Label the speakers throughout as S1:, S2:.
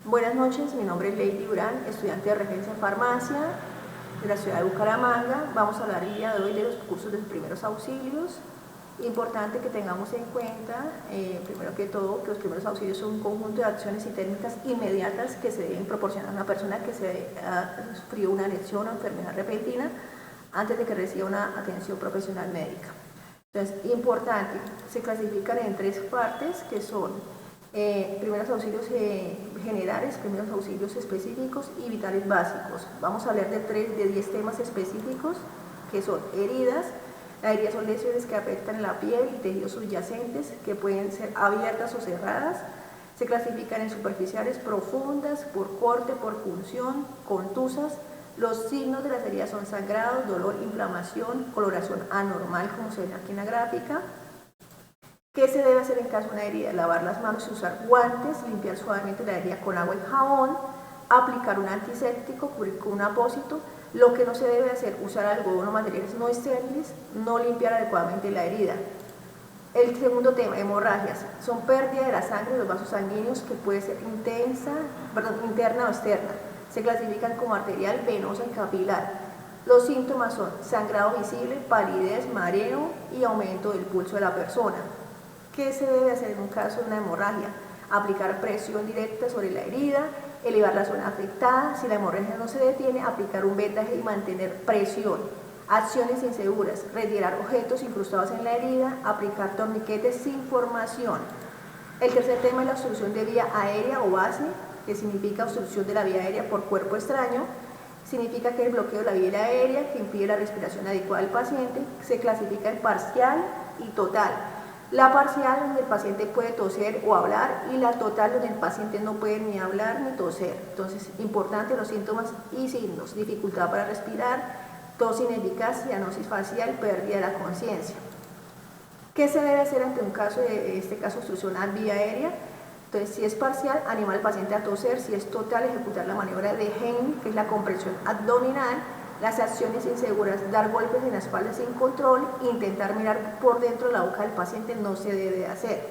S1: Buenas noches, mi nombre es Lady Durán, estudiante de regencia en farmacia de la ciudad de Bucaramanga. Vamos a hablar el día de hoy de los cursos de primeros auxilios. Importante que tengamos en cuenta, primero que todo, que los primeros auxilios son un conjunto de acciones y técnicas inmediatas que se deben proporcionar a una persona que se ha sufrido una lesión o enfermedad repentina antes de que reciba una atención profesional médica. Entonces, importante, se clasifican en tres partes que son primeros auxilios generales, primeros auxilios específicos y vitales básicos. Vamos a hablar de 10 temas específicos que son heridas. Las heridas son lesiones que afectan la piel y tejidos subyacentes que pueden ser abiertas o cerradas. Se clasifican en superficiales, profundas, por corte, por punción, contusas. Los signos de las heridas son sangrados, dolor, inflamación, coloración anormal como se ve aquí en la gráfica. ¿Qué se debe hacer en caso de una herida? Lavar las manos y usar guantes, limpiar suavemente la herida con agua y jabón, aplicar un antiséptico, cubrir con un apósito. Lo que no se debe hacer, usar algodón o materiales no estériles, no limpiar adecuadamente la herida. El segundo tema, hemorragias, son pérdida de la sangre de los vasos sanguíneos que puede ser interna o externa. Se clasifican como arterial, venosa y capilar. Los síntomas son sangrado visible, palidez, mareo y aumento del pulso de la persona. ¿Qué se debe hacer en un caso de una hemorragia? Aplicar presión directa sobre la herida, elevar la zona afectada. Si la hemorragia no se detiene, aplicar un vendaje y mantener presión. Acciones inseguras, retirar objetos incrustados en la herida, aplicar torniquetes sin formación. El tercer tema es la obstrucción de vía aérea o base, que significa obstrucción de la vía aérea por cuerpo extraño. Significa que el bloqueo de la vía aérea que impide la respiración adecuada del paciente se clasifica en parcial y total. La parcial, donde el paciente puede toser o hablar, y la total, donde el paciente no puede ni hablar ni toser. Entonces, importante los síntomas y signos: dificultad para respirar, tos ineficaz, cianosis facial, pérdida de la conciencia. ¿Qué se debe hacer ante un caso de obstrucción a vía aérea? Entonces, si es parcial, animar al paciente a toser. Si es total, ejecutar la maniobra de Henry, que es la compresión abdominal. Las acciones inseguras, dar golpes en la espalda sin control, intentar mirar por dentro de la boca del paciente no se debe hacer.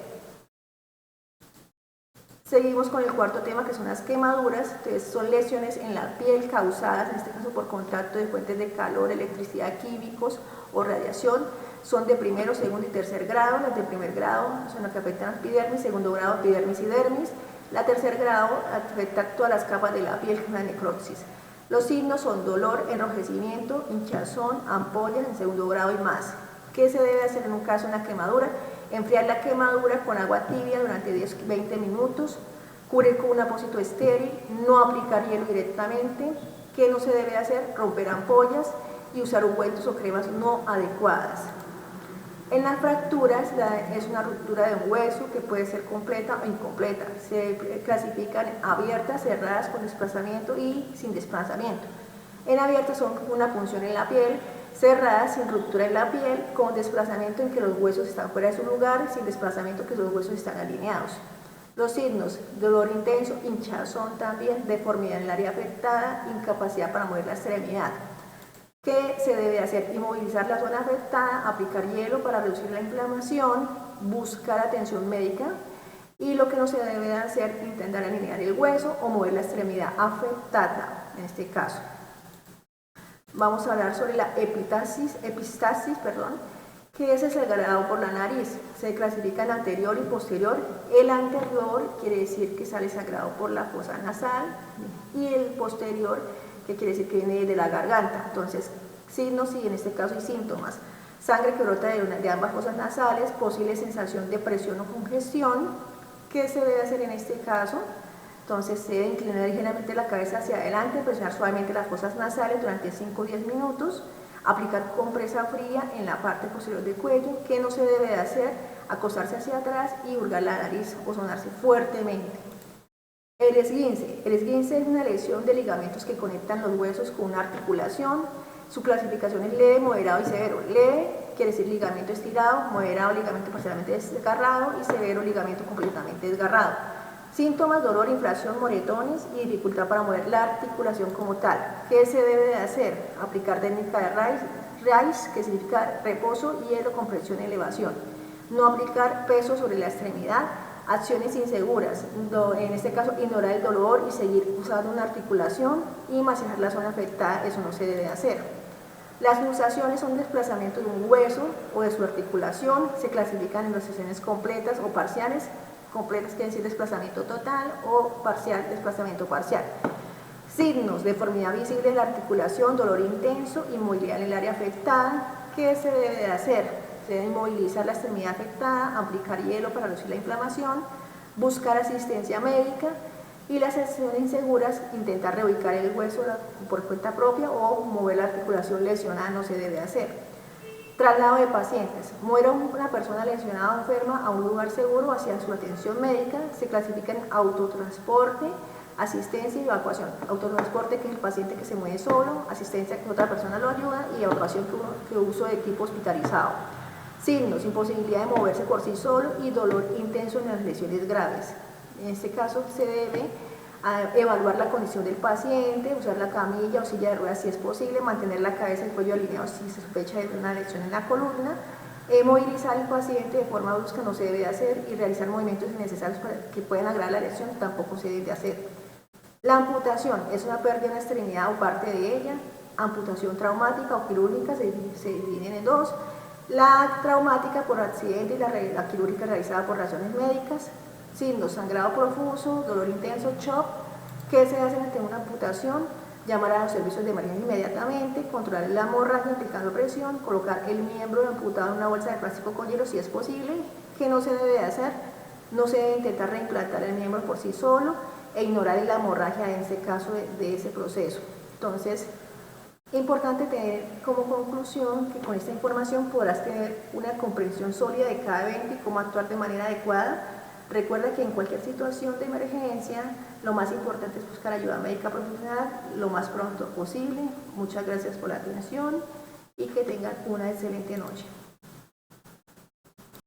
S1: Seguimos con el cuarto tema, que son las quemaduras. Entonces, son lesiones en la piel causadas, en este caso por contacto de fuentes de calor, electricidad, químicos o radiación. Son de primero, segundo y tercer grado. Las de primer grado son las que afectan a epidermis, segundo grado epidermis y dermis. La tercer grado afecta todas las capas de la piel, que es la necrosis. Los signos son dolor, enrojecimiento, hinchazón, ampollas en segundo grado y más. ¿Qué se debe hacer en un caso de una quemadura? Enfriar la quemadura con agua tibia durante 10-20 minutos, cubrir con un apósito estéril, no aplicar hielo directamente. ¿Qué no se debe hacer? Romper ampollas y usar ungüentos o cremas no adecuadas. En las fracturas es una ruptura de un hueso que puede ser completa o incompleta. Se clasifican abiertas, cerradas, con desplazamiento y sin desplazamiento. En abiertas son una punción en la piel, cerradas sin ruptura en la piel, con desplazamiento en que los huesos están fuera de su lugar, sin desplazamiento que los huesos están alineados. Los signos: dolor intenso, hinchazón también, deformidad en el área afectada, incapacidad para mover la extremidad. ¿Qué se debe hacer? Inmovilizar la zona afectada, aplicar hielo para reducir la inflamación, buscar atención médica, y lo que no se debe hacer, intentar alinear el hueso o mover la extremidad afectada, en este caso. Vamos a hablar sobre la epistasis, que es el sangrado por la nariz. Se clasifica en anterior y posterior. El anterior quiere decir que sale sangrado por la fosa nasal, y el posterior, que quiere decir que viene de la garganta. Entonces, signos y en este caso hay síntomas: sangre que brota de ambas fosas nasales, posible sensación de presión o congestión. ¿Qué se debe hacer en este caso? Entonces, se debe inclinar ligeramente la cabeza hacia adelante, presionar suavemente las fosas nasales durante 5 o 10 minutos, aplicar compresa fría en la parte posterior del cuello. ¿Qué no se debe hacer? Acostarse hacia atrás y hurgar la nariz o sonarse fuertemente. El esguince. El esguince es una lesión de ligamentos que conectan los huesos con una articulación. Su clasificación es leve, moderado y severo. Leve quiere decir ligamento estirado, moderado, ligamento parcialmente desgarrado, y severo, ligamento completamente desgarrado. Síntomas: dolor, inflamación, moretones y dificultad para mover la articulación como tal. ¿Qué se debe de hacer? Aplicar técnica de RICE, que significa reposo, hielo, compresión y elevación. No aplicar peso sobre la extremidad. Acciones inseguras, en este caso ignorar el dolor y seguir usando una articulación y masajear la zona afectada, eso no se debe hacer. Las luxaciones son desplazamientos de un hueso o de su articulación, se clasifican en luxaciones completas o parciales. Completas quiere decir desplazamiento total o parcial, desplazamiento parcial. Signos: deformidad visible en la articulación, dolor intenso, inmovilidad en el área afectada. ¿Qué se debe de hacer? Se debe inmovilizar la extremidad afectada, aplicar hielo para reducir la inflamación, buscar asistencia médica, y las acciones inseguras, intentar reubicar el hueso por cuenta propia o mover la articulación lesionada, no se debe hacer. Traslado de pacientes. Muere una persona lesionada o enferma a un lugar seguro hacia su atención médica, se clasifica en autotransporte, asistencia y evacuación. Autotransporte, que es el paciente que se mueve solo; asistencia, que otra persona lo ayuda; y evacuación, que uso de equipo hospitalizado. Signos: imposibilidad de moverse por sí solo y dolor intenso en las lesiones graves. En este caso se debe evaluar la condición del paciente, usar la camilla o silla de ruedas si es posible, mantener la cabeza y el cuello alineados si se sospecha de una lesión en la columna, movilizar al paciente de forma brusca no se debe hacer, y realizar movimientos innecesarios que pueden agravar la lesión tampoco se debe hacer. La amputación es una pérdida de una extremidad o parte de ella. Amputación traumática o quirúrgica se dividen en dos: la traumática por accidente y la quirúrgica realizada por razones médicas. Signos: sangrado profuso, dolor intenso, shock. ¿Qué se hace ante una amputación? Llamar a los servicios de emergencia inmediatamente, controlar la hemorragia aplicando presión, colocar el miembro amputado en una bolsa de plástico con hielo si es posible. ¿Qué no se debe hacer? No se debe intentar reimplantar el miembro por sí solo, e ignorar la hemorragia en este caso de ese proceso. Entonces, importante tener como conclusión que con esta información podrás tener una comprensión sólida de cada evento y cómo actuar de manera adecuada. Recuerda que en cualquier situación de emergencia, lo más importante es buscar ayuda médica profesional lo más pronto posible. Muchas gracias por la atención y que tengan una excelente noche.